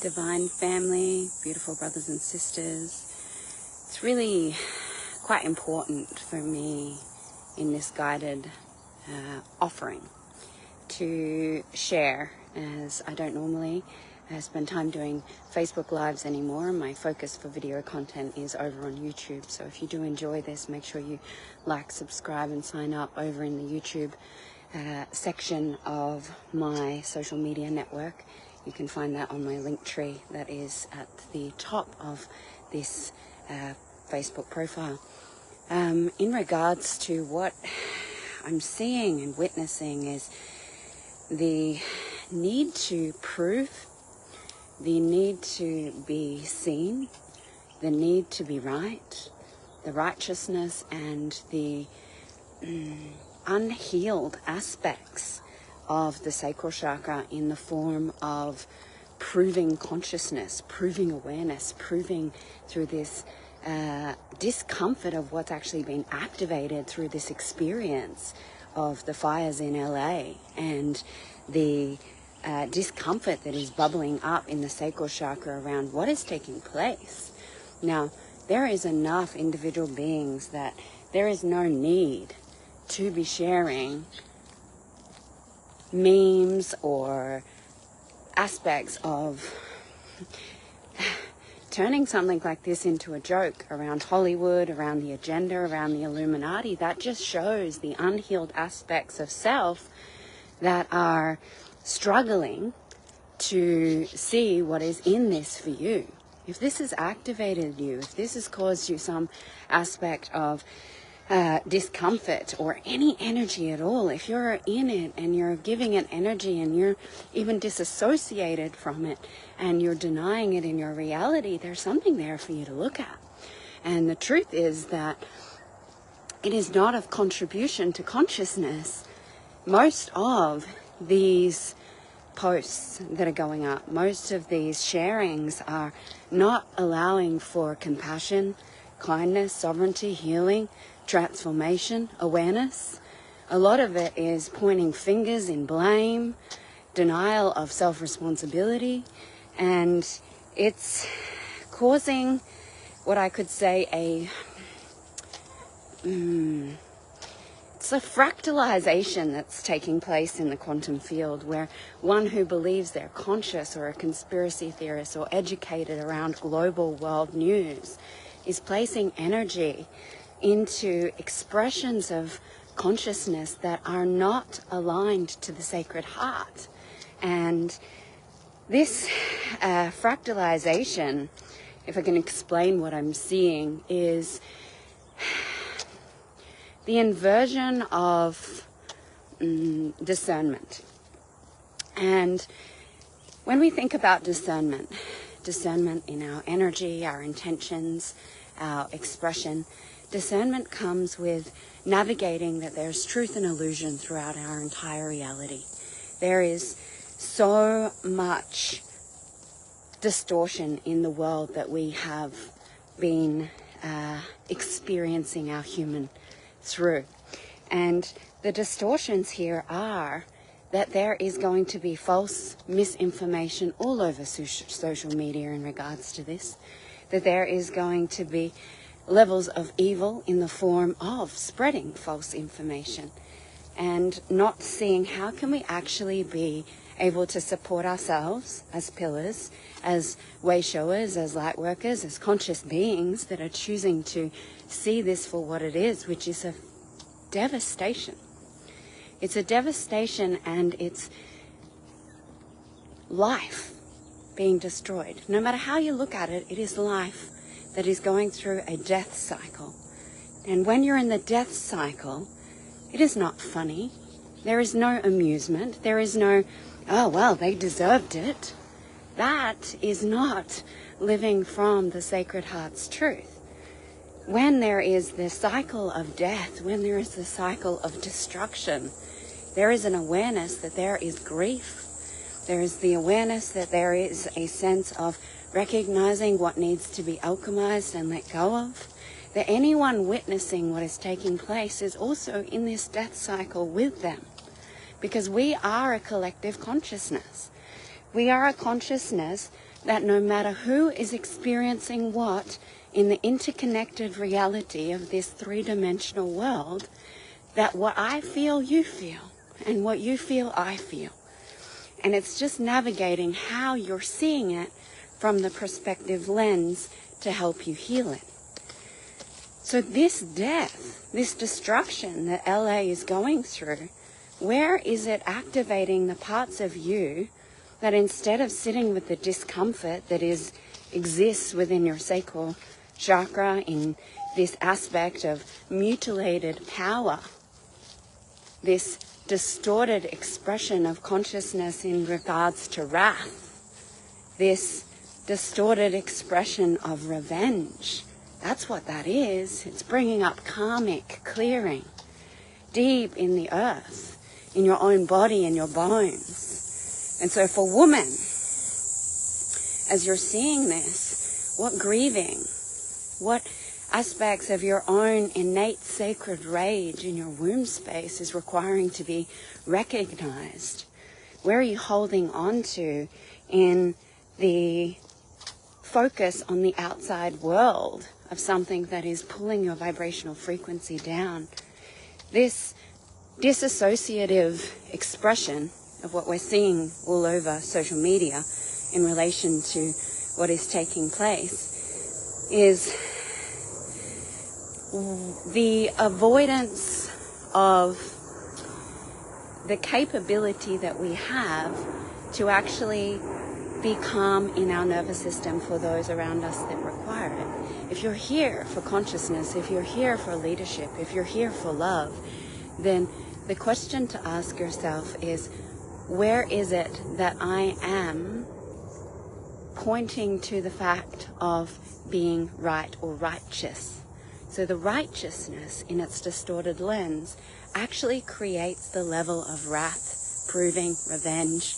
divine family, beautiful brothers and sisters. It's really quite important for me in this guided offering to share, as I don't normally spend time doing Facebook Lives anymore. My focus for video content is over on YouTube. So if you do enjoy this, make sure you like, subscribe, and sign up over in the YouTube section of my social media network. You can find that on my link tree that is at the top of this Facebook profile. In regards to what I'm seeing and witnessing is the need to prove, the need to be seen, the need to be right, the righteousness and the unhealed aspects of the sacral chakra in the form of proving consciousness, proving awareness, proving through this discomfort of what's actually been activated through this experience of the fires in LA and the discomfort that is bubbling up in the sacral chakra around what is taking place. Now, there is enough individual beings that there is no need to be sharing memes or aspects of turning something like this into a joke around Hollywood, around the agenda, around the Illuminati. That just shows the unhealed aspects of self that are struggling to see what is in this for you. If this has activated you, if this has caused you some aspect of discomfort or any energy at all, if you're in it and you're giving it energy and you're even disassociated from it and you're denying it in your reality, there's something there for you to look at. And the truth is that it is not of contribution to consciousness. Most of these posts that are going up, most of these sharings are not allowing for compassion, kindness, sovereignty, healing, transformation, awareness. A lot of it is pointing fingers in blame, denial of self-responsibility, and it's causing what I could say it's a fractalization that's taking place in the quantum field, where one who believes they're conscious or a conspiracy theorist or educated around global world news is placing energy into expressions of consciousness that are not aligned to the Sacred Heart. And this fractalization, if I can explain what I'm seeing, is the inversion of discernment. And when we think about discernment in our energy, our intentions, our expression, discernment comes with navigating that there's truth and illusion throughout our entire reality. There is so much distortion in the world that we have been experiencing our human through. And the distortions here are that there is going to be false misinformation all over social media in regards to this, that there is going to be levels of evil in the form of spreading false information and not seeing how can we actually be able to support ourselves as pillars, as way showers, as light workers, as conscious beings that are choosing to see this for what it is, which is a devastation. It's a devastation, and it's life being destroyed. No matter how you look at it, it is life that is going through a death cycle. And when you're in the death cycle, it is not funny. There is no amusement. There is no, oh, well, they deserved it. That is not living from the Sacred Heart's truth. When there is the cycle of death, when there is the cycle of destruction, there is an awareness that there is grief. There is the awareness that there is a sense of recognizing what needs to be alchemized and let go of. That anyone witnessing what is taking place is also in this death cycle with them. Because we are a collective consciousness. We are a consciousness that no matter who is experiencing what in the interconnected reality of this three-dimensional world, that what I feel, you feel, and what you feel, I feel. And it's just navigating how you're seeing it from the perspective lens to help you heal it. So this death, this destruction that LA is going through, where is it activating the parts of you that instead of sitting with the discomfort that exists within your sacral chakra in this aspect of mutilated power, this distorted expression of consciousness in regards to wrath, this distorted expression of revenge. That's what that is. It's bringing up karmic clearing deep in the earth, in your own body, in your bones. And so for women, as you're seeing this, what grieving, what aspects of your own innate sacred rage in your womb space is requiring to be recognized? Where are you holding on to in the focus on the outside world of something that is pulling your vibrational frequency down? This disassociative expression of what we're seeing all over social media in relation to what is taking place is the avoidance of the capability that we have to actually be calm in our nervous system for those around us that require it. If you're here for consciousness, if you're here for leadership, if you're here for love, then the question to ask yourself is, where is it that I am pointing to the fact of being right or righteous? So the righteousness in its distorted lens actually creates the level of wrath, proving, revenge.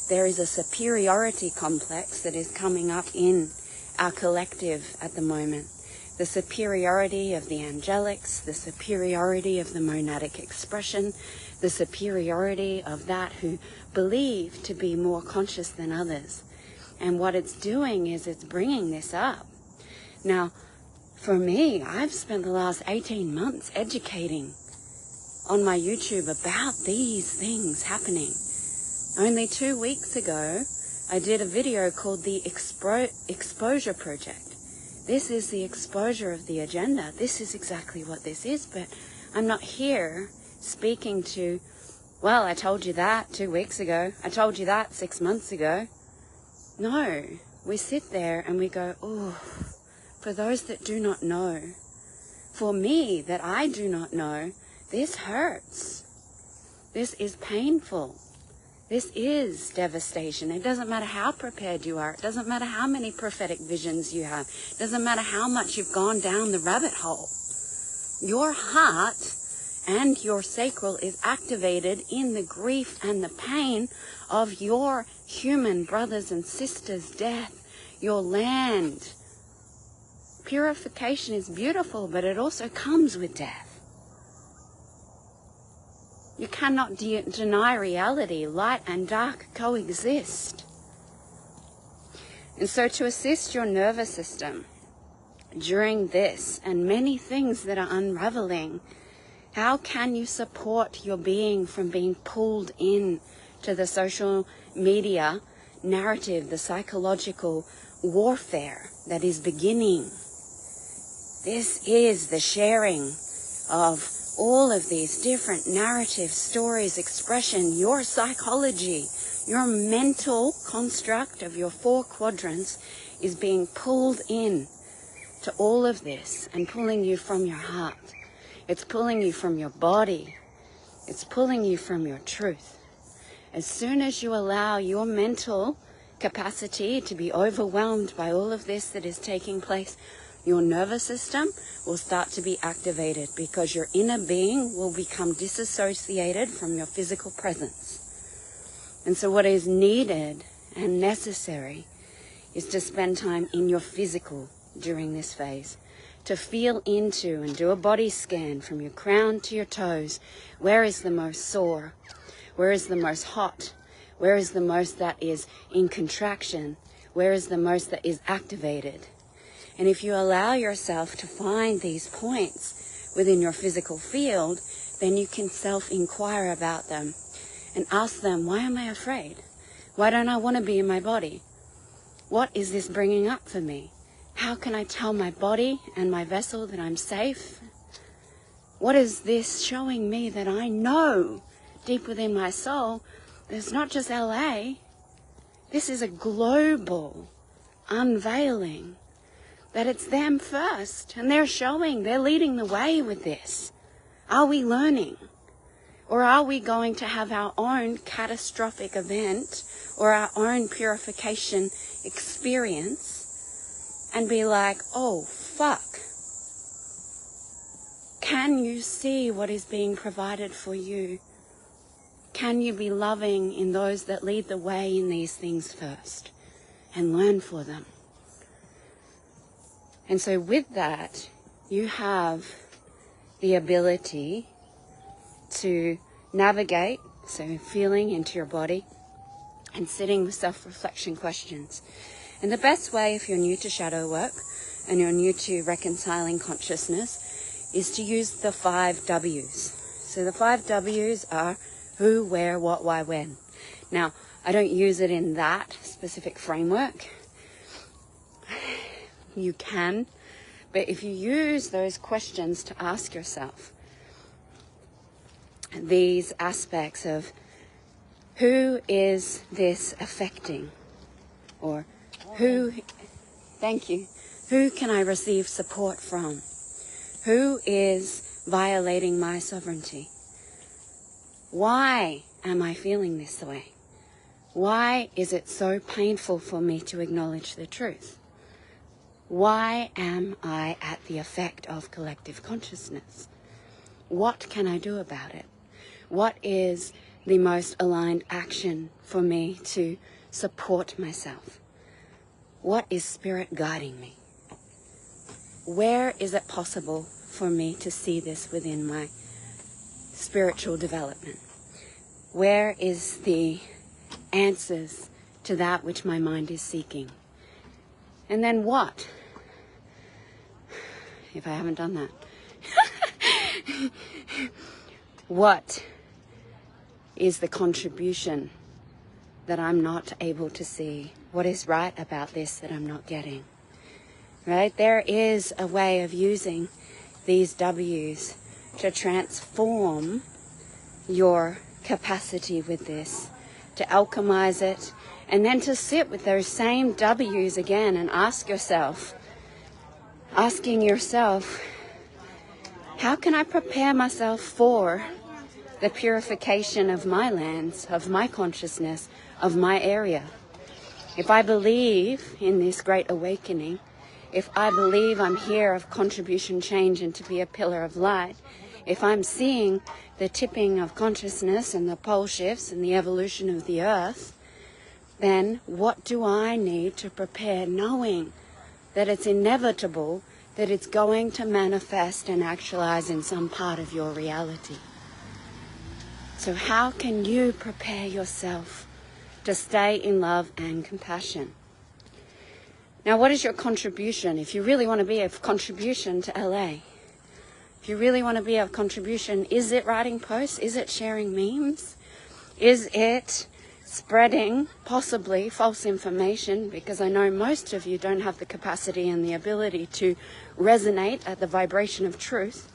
There is a superiority complex that is coming up in our collective at the moment. The superiority of the angelics, the superiority of the monadic expression, the superiority of that who believe to be more conscious than others. And what it's doing is it's bringing this up. Now, for me, I've spent the last 18 months educating on my YouTube about these things happening. Only 2 weeks ago, I did a video called the Exposure Project. This is the exposure of the agenda. This is exactly what this is, but I'm not here speaking to, well, I told you that 2 weeks ago. I told you that 6 months ago. No, we sit there and we go, oh, for those that do not know, for me that I do not know, this hurts. This is painful. This is devastation. It doesn't matter how prepared you are. It doesn't matter how many prophetic visions you have. It doesn't matter how much you've gone down the rabbit hole. Your heart and your sacral is activated in the grief and the pain of your human brothers and sisters' death, your land. Purification is beautiful, but it also comes with death. You cannot deny reality. Light and dark coexist. And so to assist your nervous system during this and many things that are unraveling, how can you support your being from being pulled in to the social media narrative, the psychological warfare that is beginning? This is the sharing of all of these different narratives, stories, expression, your psychology, your mental construct of your 4 quadrants is being pulled in to all of this and pulling you from your heart. It's pulling you from your body. It's pulling you from your truth. As soon as you allow your mental capacity to be overwhelmed by all of this that is taking place, your nervous system will start to be activated because your inner being will become disassociated from your physical presence. And so what is needed and necessary is to spend time in your physical during this phase, to feel into and do a body scan from your crown to your toes. Where is the most sore? Where is the most hot? Where is the most that is in contraction? Where is the most that is activated? And if you allow yourself to find these points within your physical field, then you can self-inquire about them and ask them, why am I afraid? Why don't I want to be in my body? What is this bringing up for me? How can I tell my body and my vessel that I'm safe? What is this showing me that I know deep within my soul? There's not just LA. This is a global unveiling. That it's them first, and they're leading the way with this. Are we learning? Or are we going to have our own catastrophic event or our own purification experience and be like, oh, fuck. Can you see what is being provided for you? Can you be loving in those that lead the way in these things first and learn for them? And so with that, you have the ability to navigate, so feeling into your body and sitting with self-reflection questions. And the best way, if you're new to shadow work and you're new to reconciling consciousness, is to use the 5 W's. So the 5 W's are who, where, what, why, when. Now, I don't use it in that specific framework. You can, but if you use those questions to ask yourself these aspects of who is this affecting, or who can I receive support from? Who is violating my sovereignty? Why am I feeling this way? Why is it so painful for me to acknowledge the truth? Why am I at the effect of collective consciousness? What can I do about it? What is the most aligned action for me to support myself? What is spirit guiding me? Where is it possible for me to see this within my spiritual development? Where is the answers to that which my mind is seeking? And then what? If I haven't done that. What is the contribution that I'm not able to see? What is right about this that I'm not getting? Right? There is a way of using these W's to transform your capacity with this, to alchemize it, and then to sit with those same W's again and asking yourself, how can I prepare myself for the purification of my lands, of my consciousness, of my area? If I believe in this great awakening, if I believe I'm here of contribution change and to be a pillar of light, if I'm seeing the tipping of consciousness and the pole shifts and the evolution of the earth, then what do I need to prepare, knowing that it's inevitable, that it's going to manifest and actualize in some part of your reality? So how can you prepare yourself to stay in love and compassion? Now, what is your contribution? If you really want to be of contribution to LA, if you really want to be of contribution, is it writing posts? Is it sharing memes? Is it spreading possibly false information? Because I know most of you don't have the capacity and the ability to resonate at the vibration of truth.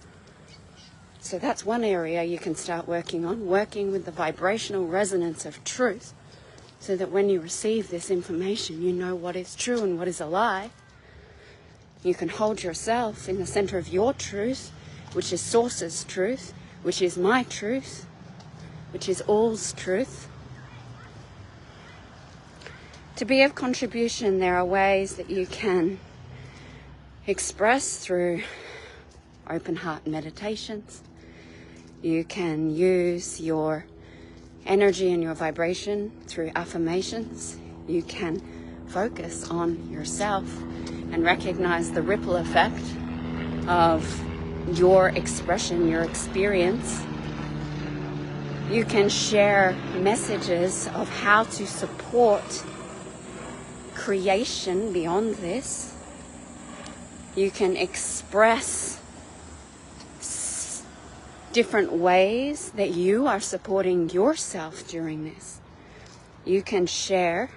So that's one area you can start working on, working with the vibrational resonance of truth, so that when you receive this information, you know what is true and what is a lie. You can hold yourself in the center of your truth, which is Source's truth, which is my truth, which is all's truth. To be of contribution, there are ways that you can express through open heart meditations. You can use your energy and your vibration through affirmations. You can focus on yourself and recognize the ripple effect of your expression, your experience. You can share messages of how to support creation beyond this. You can express different ways that you are supporting yourself during this. You can share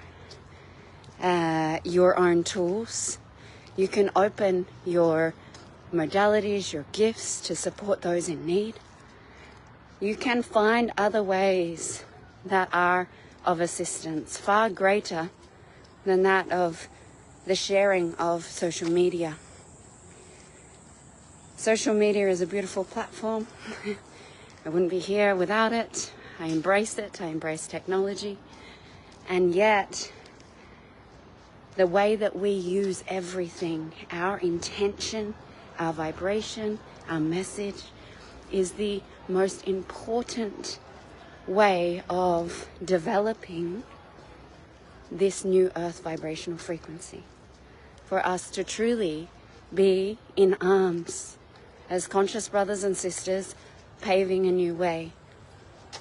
your own tools. You can open your modalities, your gifts to support those in need. You can find other ways that are of assistance, far greater than that of the sharing of social media. Social media is a beautiful platform. I wouldn't be here without it. I embrace it. I embrace technology. And yet, the way that we use everything, our intention, our vibration, our message, is the most important way of developing this new earth vibrational frequency. For us to truly be in arms as conscious brothers and sisters, paving a new way.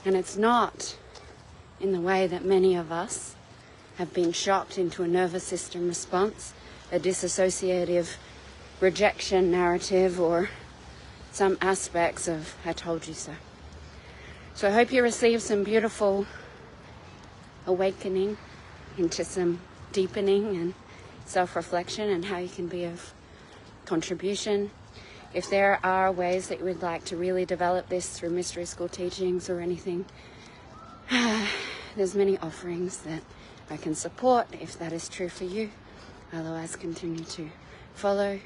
And it's not in the way that many of us have been shocked into a nervous system response, a dissociative rejection narrative, or some aspects of I told you so. So I hope you receive some beautiful awakening into some deepening and self-reflection and how you can be of contribution. If there are ways that you would like to really develop this through mystery school teachings or anything, there's many offerings that I can support if that is true for you. Otherwise, continue to follow,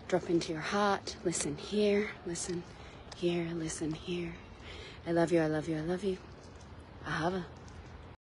drop into your heart, listen here, listen here, listen here. I love you, I love you, I love you. Ahava.